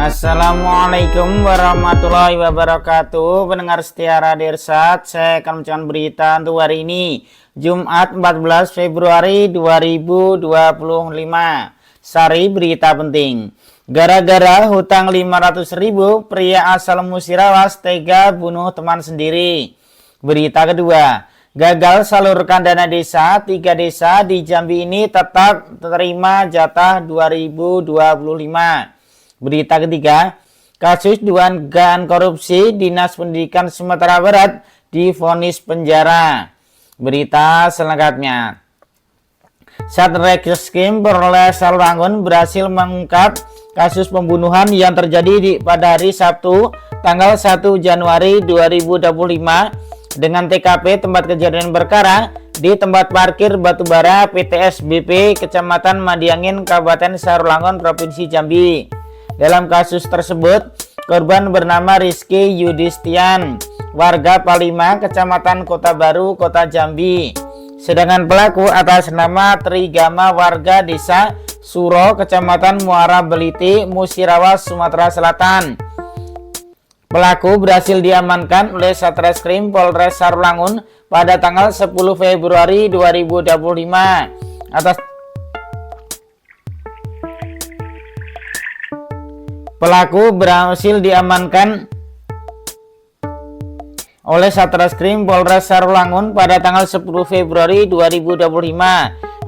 Assalamualaikum warahmatullahi wabarakatuh. Pendengar setia Radio Irsad, saya akan membacakan berita untuk hari ini, Jumat 14 Februari 2025. Sari berita penting. Gara-gara hutang 500.000, pria asal Musirawas tega bunuh teman sendiri. Berita kedua, gagal salurkan dana desa, 3 desa di Jambi ini tetap terima jatah 2025. Berita ketiga, kasus dugaan korupsi Dinas Pendidikan Sumatera Barat divonis penjara. Berita selengkapnya. Satreskrim Polres Sarulangun berhasil mengungkap kasus pembunuhan yang terjadi pada hari Sabtu tanggal 1 Januari 2025 dengan TKP tempat kejadian perkara di tempat parkir batubara PT SBP Kecamatan Madiangin Kabupaten Sarulangun Provinsi Jambi. Dalam kasus tersebut, korban bernama Rizky Yudistian, warga Palima, Kecamatan Kota Baru, Kota Jambi. Sedangkan pelaku atas nama Trigama, warga Desa Suro, Kecamatan Muara Beliti, Musirawas, Sumatera Selatan. Pelaku berhasil diamankan oleh Satreskrim Polres Sarulangun pada tanggal 10 Februari 2025 atas Pelaku berhasil diamankan oleh Satreskrim Polres Sarulangun pada tanggal 10 Februari 2025.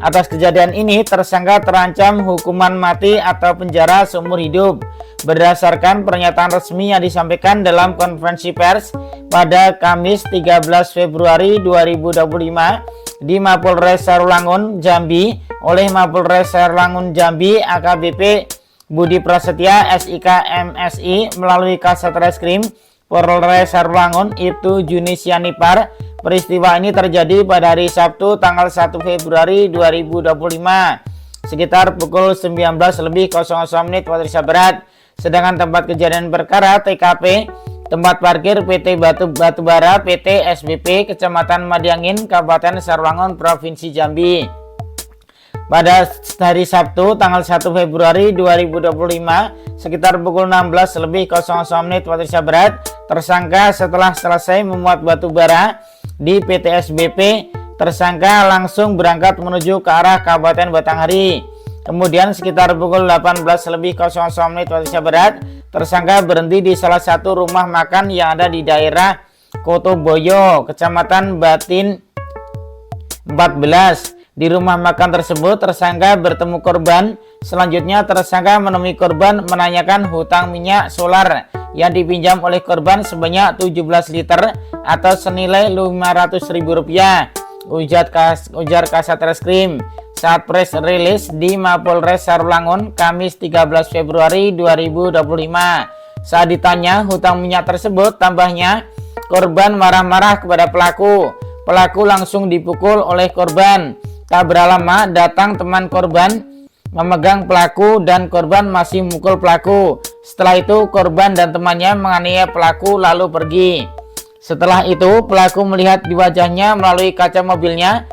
Atas kejadian ini, tersangka terancam hukuman mati atau penjara seumur hidup. Berdasarkan pernyataan resmi yang disampaikan dalam konferensi pers pada Kamis 13 Februari 2025 di Mapolres Sarulangun, Jambi oleh Mapolres Sarulangun Jambi AKBP Budi Prasetya SIK MSI melalui Kasat Reskrim Polres Sarulangun Ibtu Junisianipar. Peristiwa ini terjadi pada hari Sabtu tanggal 1 Februari 2025 sekitar pukul 19.00 waktu Indonesia Barat. Sedangkan tempat kejadian perkara TKP tempat parkir PT Batubara PT SBP Kecamatan Madiangin Kabupaten Sarulangun Provinsi Jambi. Pada hari Sabtu tanggal 1 Februari 2025 sekitar pukul 16.00 waktu Indonesia Barat, tersangka setelah selesai memuat batu bara di PT SBP, tersangka langsung berangkat menuju ke arah Kabupaten Batanghari. Kemudian sekitar pukul 18.00 waktu Indonesia Barat, tersangka berhenti di salah satu rumah makan yang ada di daerah Kotoboyo, Kecamatan Batin 14. Di rumah makan tersebut, tersangka bertemu korban. Selanjutnya, tersangka menemui korban menanyakan hutang minyak solar yang dipinjam oleh korban sebanyak 17 liter atau senilai Rp500.000. Ujar Kasat Reskrim saat press release di Mapolres Sarulangun Kamis 13 Februari 2025. Saat ditanya hutang minyak tersebut, tambahnya korban marah-marah kepada pelaku. Pelaku langsung dipukul oleh korban. Tak berlama datang teman korban memegang pelaku dan korban masih memukul pelaku. Setelah itu korban dan temannya menganiaya pelaku lalu pergi. Setelah itu pelaku melihat di wajahnya melalui kaca mobilnya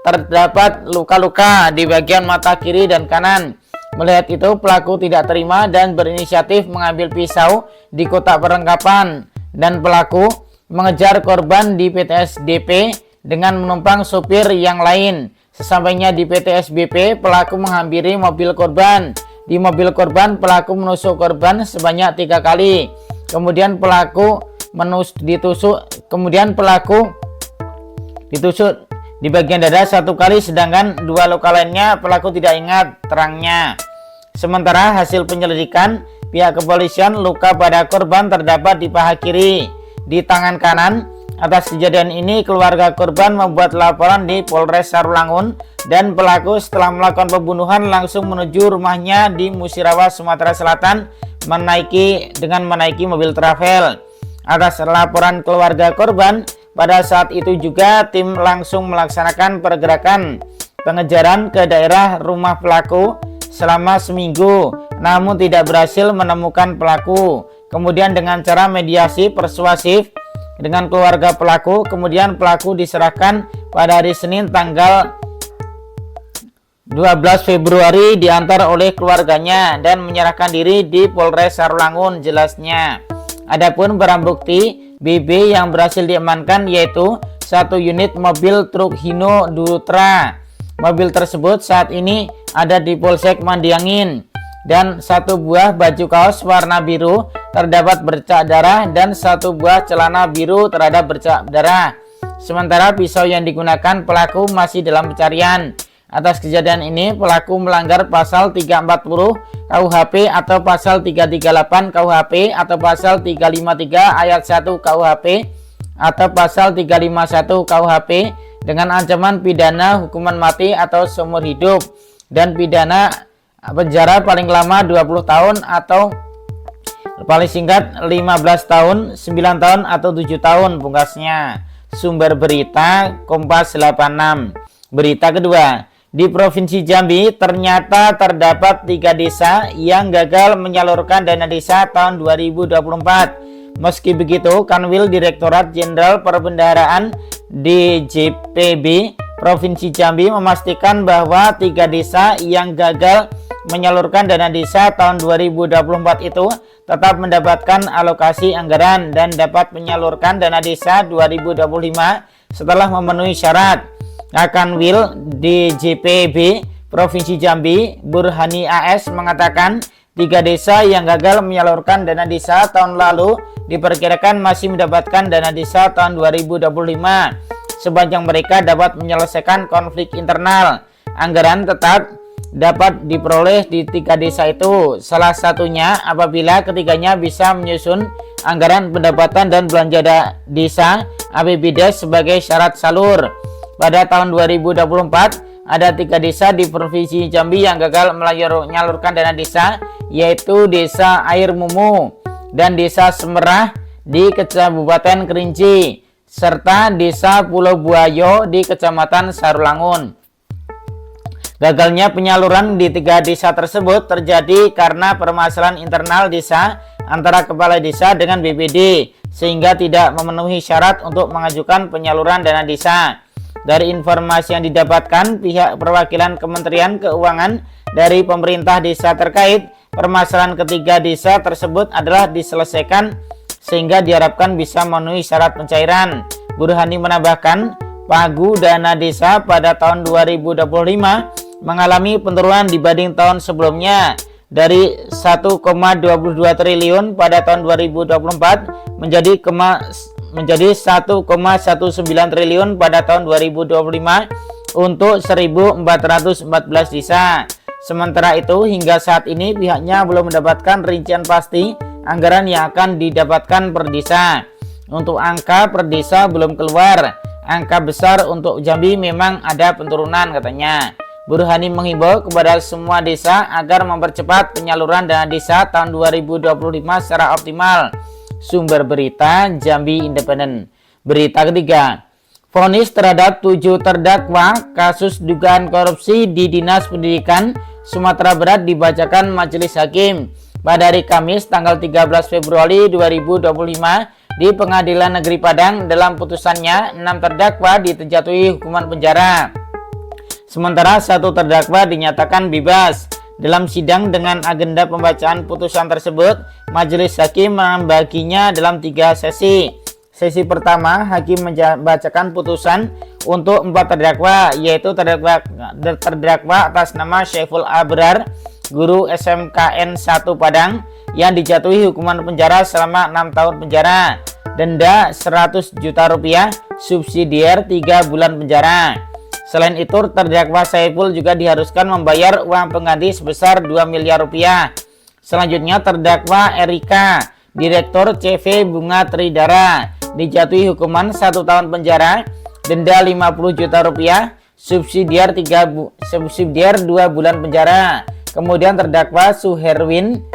terdapat luka-luka di bagian mata kiri dan kanan. Melihat itu pelaku tidak terima dan berinisiatif mengambil pisau di kotak perlengkapan dan pelaku mengejar korban di PT SDP dengan menumpang sopir yang lain. Sesampainya di PT SBP, pelaku menghampiri mobil korban. Di mobil korban, pelaku menusuk korban sebanyak 3 kali. Kemudian pelaku ditusuk di bagian dada 1 kali, sedangkan 2 luka lainnya pelaku tidak ingat terangnya. Sementara hasil penyelidikan pihak kepolisian, luka pada korban terdapat di paha kiri, di tangan kanan. Atas kejadian ini, keluarga korban membuat laporan di Polres Sarulangun dan pelaku setelah melakukan pembunuhan langsung menuju rumahnya di Musirawas, Sumatera Selatan dengan menaiki mobil travel. Atas laporan keluarga korban, pada saat itu juga tim langsung melaksanakan pergerakan pengejaran ke daerah rumah pelaku selama seminggu, namun tidak berhasil menemukan pelaku. Kemudian dengan cara mediasi persuasif dengan keluarga pelaku, kemudian pelaku diserahkan pada hari Senin tanggal 12 12 Februari diantar oleh keluarganya dan menyerahkan diri di Polres Sarolangun, jelasnya. Adapun barang bukti BB yang berhasil diamankan yaitu 1 unit mobil truk Hino Dutra. Mobil tersebut saat ini ada di Polsek Mandiangin, dan 1 buah baju kaos warna biru terdapat bercak darah dan 1 buah celana biru terhadap bercak darah. Sementara pisau yang digunakan pelaku masih dalam pencarian. Atas kejadian ini pelaku melanggar pasal 340 KUHP atau pasal 338 KUHP atau pasal 353 ayat 1 KUHP atau pasal 351 KUHP dengan ancaman pidana hukuman mati atau seumur hidup dan pidana penjara paling lama 20 tahun atau paling singkat 15 tahun, 9 tahun atau 7 tahun pungkasnya. Sumber berita Kompas 86. Berita kedua, di Provinsi Jambi ternyata terdapat 3 desa yang gagal menyalurkan dana desa tahun 2024. Meski begitu, Kanwil Direktorat Jenderal Perbendaharaan DJPB Provinsi Jambi memastikan bahwa 3 desa yang gagal menyalurkan dana desa tahun 2024 itu tetap mendapatkan alokasi anggaran dan dapat menyalurkan dana desa 2025 setelah memenuhi syarat. Kanwil DJPB Provinsi Jambi Burhani AS mengatakan 3 desa yang gagal menyalurkan dana desa tahun lalu diperkirakan masih mendapatkan dana desa tahun 2025 sepanjang mereka dapat menyelesaikan konflik internal. Anggaran tetap dapat diperoleh di 3 desa itu, salah satunya apabila ketiganya bisa menyusun anggaran pendapatan dan belanja desa APBD sebagai syarat salur. Pada tahun 2024 ada 3 desa di Provinsi Jambi yang gagal menyalurkan dana desa, yaitu Desa Air Mumu dan Desa Semerah di Kabupaten Kerinci serta Desa Pulau Buayo di Kecamatan Sarolangun. Gagalnya penyaluran di 3 desa tersebut terjadi karena permasalahan internal desa antara kepala desa dengan BPD sehingga tidak memenuhi syarat untuk mengajukan penyaluran dana desa. Dari informasi yang didapatkan pihak perwakilan Kementerian Keuangan dari pemerintah desa terkait, permasalahan ketiga desa tersebut adalah diselesaikan sehingga diharapkan bisa memenuhi syarat pencairan. Burhani menambahkan, pagu dana desa pada tahun 2025 mengalami penurunan dibanding tahun sebelumnya dari 1,22 triliun pada tahun 2024 menjadi 1,19 triliun pada tahun 2025 untuk 1.414 desa. Sementara itu hingga saat ini pihaknya belum mendapatkan rincian pasti anggaran yang akan didapatkan per desa. Untuk angka per desa belum keluar. Angka besar untuk Jambi memang ada penurunan katanya. Burhani menghimbau kepada semua desa agar mempercepat penyaluran dana desa tahun 2025 secara optimal. Sumber berita Jambi Independen. Berita ketiga, vonis terhadap 7 terdakwa kasus dugaan korupsi di Dinas Pendidikan Sumatera Barat dibacakan Majelis Hakim pada hari Kamis tanggal 13 Februari 2025 di Pengadilan Negeri Padang. Dalam putusannya, 6 terdakwa dijatuhi hukuman penjara. Sementara 1 terdakwa dinyatakan bebas. Dalam sidang dengan agenda pembacaan putusan tersebut, Majelis Hakim membaginya dalam 3 sesi. Sesi pertama, Hakim membacakan putusan untuk 4 terdakwa, yaitu terdakwa atas nama Syaiful Abrar, guru SMKN 1 Padang, yang dijatuhi hukuman penjara selama 6 tahun penjara, denda 100 juta rupiah, subsidiar 3 bulan penjara. Selain itu, terdakwa Saiful juga diharuskan membayar uang pengganti sebesar 2 miliar rupiah. Selanjutnya, terdakwa Erika, Direktur CV Bunga Tridara, dijatuhi hukuman 1 tahun penjara, denda 50 juta rupiah, subsidiar 2 bulan penjara. Kemudian terdakwa Suherwin,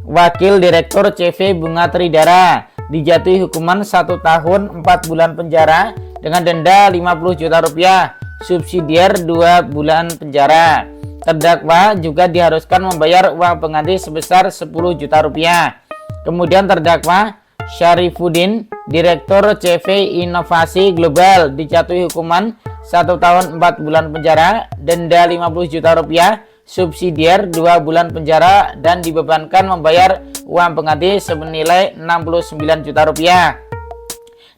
Wakil Direktur CV Bunga Tridara, dijatuhi hukuman 1 tahun 4 bulan penjara dengan denda 50 juta rupiah, subsidiar 2 bulan penjara. Terdakwa juga diharuskan membayar uang pengganti sebesar 10 juta rupiah. Kemudian terdakwa Syarifuddin, Direktur CV Inovasi Global, dijatuhi hukuman 1 tahun 4 bulan penjara, denda 50 juta rupiah, subsidiar 2 bulan penjara, dan dibebankan membayar uang pengganti senilai 69 juta rupiah.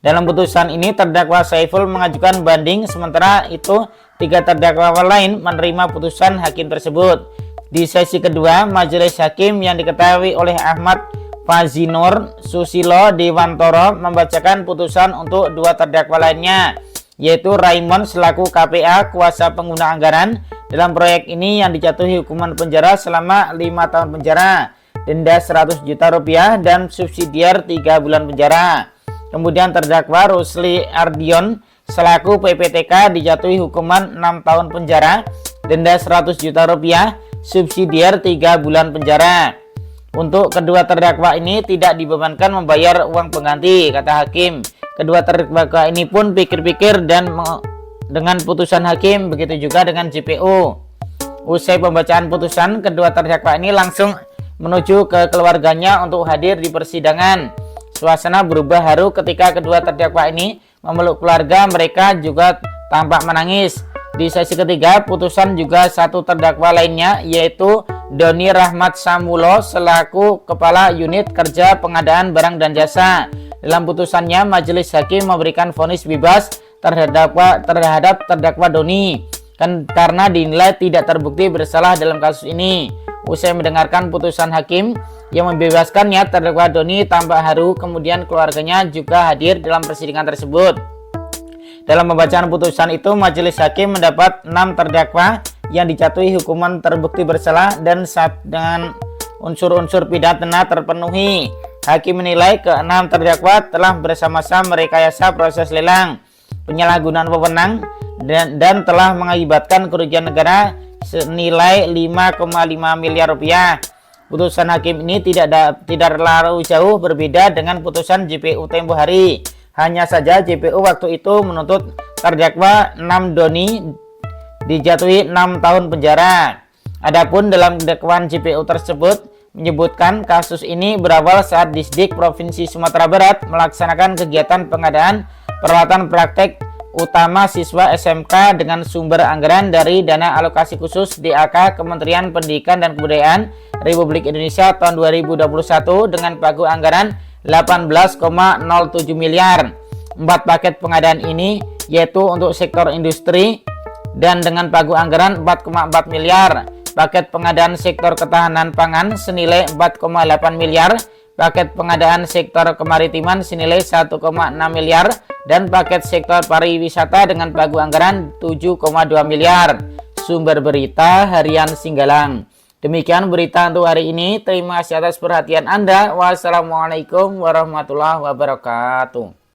Dalam putusan ini terdakwa Saiful mengajukan banding, sementara itu 3 terdakwa lain menerima putusan hakim tersebut. Di sesi kedua, majelis hakim yang diketahui oleh Ahmad Fazinur Susilo Dewantoro membacakan putusan untuk 2 terdakwa lainnya, yaitu Raymond selaku KPA kuasa pengguna anggaran dalam proyek ini yang dijatuhi hukuman penjara selama 5 tahun penjara, denda 100 juta rupiah, dan subsidiar 3 bulan penjara. Kemudian terdakwa Rusli Ardion selaku PPTK dijatuhi hukuman 6 tahun penjara, denda 100 juta rupiah, subsidiar 3 bulan penjara. Untuk kedua terdakwa ini tidak dibebankan membayar uang pengganti, kata hakim. Kedua terdakwa ini pun pikir-pikir dan dengan putusan hakim, begitu juga dengan JPU. Usai pembacaan putusan, kedua terdakwa ini langsung menuju ke keluarganya untuk hadir di persidangan. Suasana berubah haru ketika kedua terdakwa ini memeluk keluarga, mereka juga tampak menangis. Di sesi ketiga, putusan juga 1 terdakwa lainnya, yaitu Doni Rahmat Samulo selaku Kepala Unit Kerja Pengadaan Barang dan Jasa. Dalam putusannya, majelis hakim memberikan vonis bebas terhadap terdakwa Doni karena dinilai tidak terbukti bersalah dalam kasus ini. Usai mendengarkan putusan hakim yang membebaskannya, terdakwa Doni tampak haru, kemudian keluarganya juga hadir dalam persidangan tersebut. Dalam pembacaan putusan itu, majelis hakim mendapat 6 terdakwa yang dijatuhi hukuman terbukti bersalah dan dengan unsur-unsur pidana terpenuhi. Hakim menilai ke-6 terdakwa telah bersama-sama merekayasa proses lelang, penyalahgunaan wewenang, dan telah mengakibatkan kerugian negara senilai 5,5 miliar rupiah. Putusan hakim ini tidak terlalu jauh berbeda dengan putusan JPU tempo hari. Hanya saja JPU waktu itu menuntut terdakwa 6 Doni dijatuhi 6 tahun penjara. Adapun dalam dakwaan JPU tersebut menyebutkan kasus ini berawal saat Disdik Provinsi Sumatera Barat melaksanakan kegiatan pengadaan peralatan praktek utama siswa SMK dengan sumber anggaran dari dana alokasi khusus DAK Kementerian Pendidikan dan Kebudayaan Republik Indonesia tahun 2021 dengan pagu anggaran 18,07 miliar. 4 paket pengadaan ini yaitu untuk sektor industri dan dengan pagu anggaran 4,4 miliar, paket pengadaan sektor ketahanan pangan senilai 4,8 miliar, paket pengadaan sektor kemaritiman senilai 1,6 miliar, dan paket sektor pariwisata dengan pagu anggaran 7,2 miliar. Sumber berita Harian Singgalang. Demikian berita untuk hari ini. Terima kasih atas perhatian Anda. Wassalamualaikum warahmatullahi wabarakatuh.